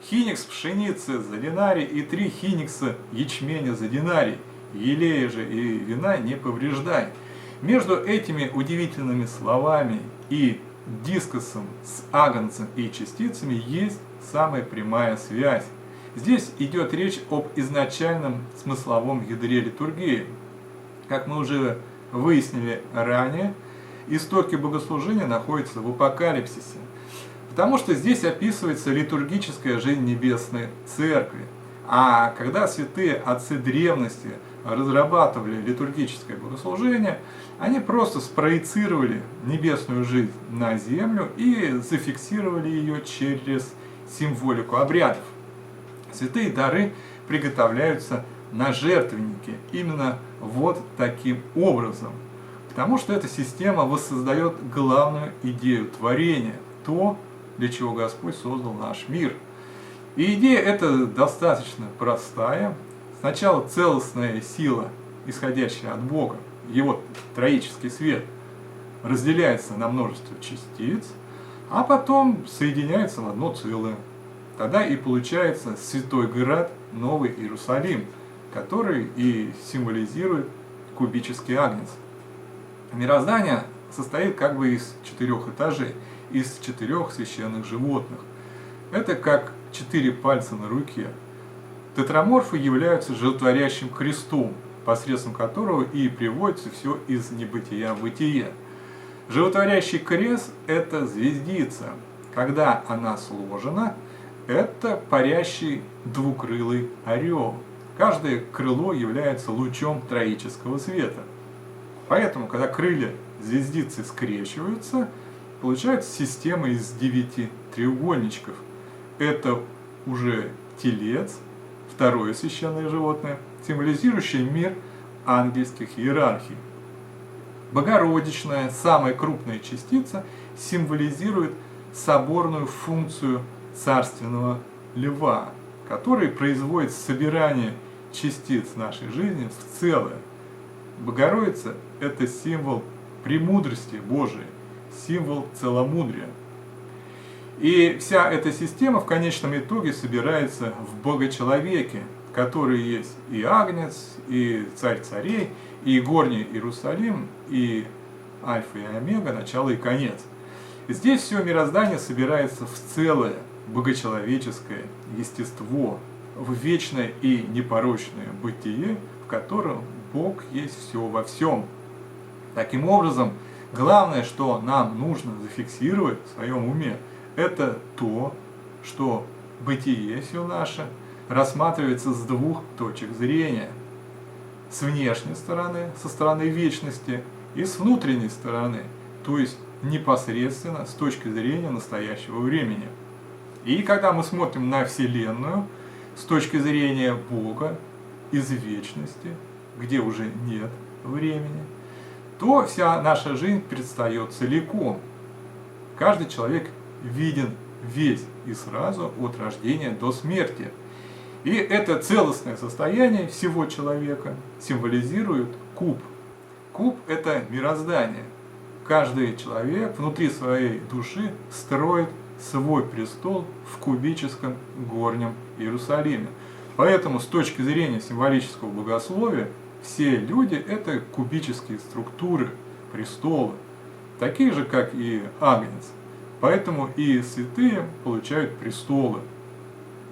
Хиникс пшеницы за динарий и 3 хиникса ячменя за динарий. Елея же и вина не повреждай. Между этими удивительными словами и дискосом с агнцем и частицами есть самая прямая связь. Здесь идет речь об изначальном смысловом ядре литургии. Как мы уже выяснили ранее, истоки богослужения находятся в Апокалипсисе, потому что здесь описывается литургическая жизнь Небесной Церкви. А когда святые отцы древности разрабатывали литургическое богослужение, они просто спроецировали небесную жизнь на землю и зафиксировали ее через символику обрядов. Святые дары приготовляются на жертвеннике именно вот таким образом, потому что эта система воссоздает главную идею творения, то, для чего Господь создал наш мир. И идея эта достаточно простая. Сначала целостная сила, исходящая от Бога, его троический свет, разделяется на множество частиц, а потом соединяется в одно целое. Тогда и получается Святой Град, Новый Иерусалим, который и символизирует кубический агнец. Мироздание состоит как бы из 4 этажей, из 4 священных животных. Это как 4 пальца на руке. Тетраморфы являются животворящим Христом, посредством которого и приводится все из небытия в бытие. Животворящий крест – это звездица. Когда она сложена, это парящий двукрылый орел. Каждое крыло является лучом троического света. Поэтому, когда крылья звездицы скрещиваются, получается система из 9 треугольничков. Это уже телец, второе священное животное, символизирующее мир ангельских иерархий. Богородичная, самая крупная частица, символизирует соборную функцию царственного льва, который производит собирание частиц нашей жизни в целое. Богородица – это символ премудрости Божией, символ целомудрия. И вся эта система в конечном итоге собирается в Бога-человеке, который есть и Агнец, и Царь царей, и Горний Иерусалим, и Альфа и Омега, начало и конец. Здесь все мироздание собирается в целое богочеловеческое естество, в вечное и непорочное бытие, в котором Бог есть все во всем. Таким образом, главное, что нам нужно зафиксировать в своем уме, это то, что бытие все наше рассматривается с 2 точек зрения. С внешней стороны, со стороны вечности, и с внутренней стороны, то есть непосредственно с точки зрения настоящего времени. И когда мы смотрим на Вселенную с точки зрения Бога из вечности, где уже нет времени, то вся наша жизнь предстает целиком. Каждый человек виден весь и сразу от рождения до смерти. И это целостное состояние всего человека символизирует куб. Куб – это мироздание. Каждый человек внутри своей души строит свой престол в кубическом горнем Иерусалиме. Поэтому с точки зрения символического богословия все люди – это кубические структуры престола, такие же, как и Агнец. Поэтому и святые получают престолы.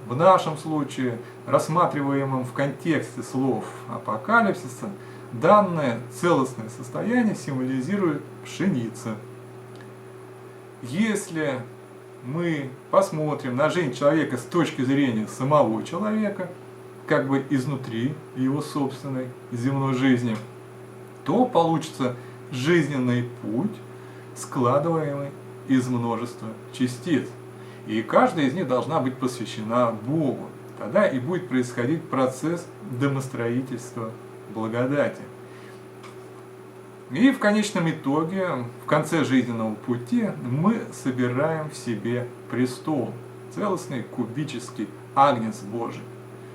В нашем случае, рассматриваемом в контексте слов Апокалипсиса, данное целостное состояние символизирует пшеница. Если мы посмотрим на жизнь человека с точки зрения самого человека, как бы изнутри его собственной земной жизни, то получится жизненный путь, складываемый из множества частиц. И каждая из них должна быть посвящена Богу. Тогда и будет происходить процесс домостроительства благодати. И в конечном итоге, в конце жизненного пути, мы собираем в себе престол, целостный кубический агнец Божий.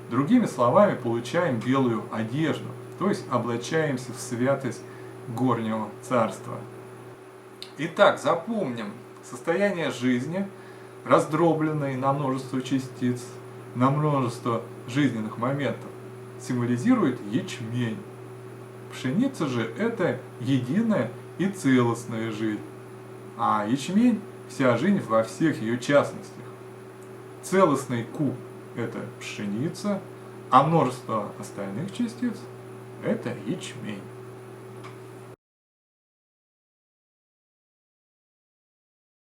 Другими словами, получаем белую одежду, то есть облачаемся в святость горнего царства. Итак, запомним, состояние жизни раздробленный на множество частиц, на множество жизненных моментов, символизирует ячмень. Пшеница же это единая и целостная жизнь, а ячмень вся жизнь во всех ее частностях. Целостный куб это пшеница, а множество остальных частиц это ячмень.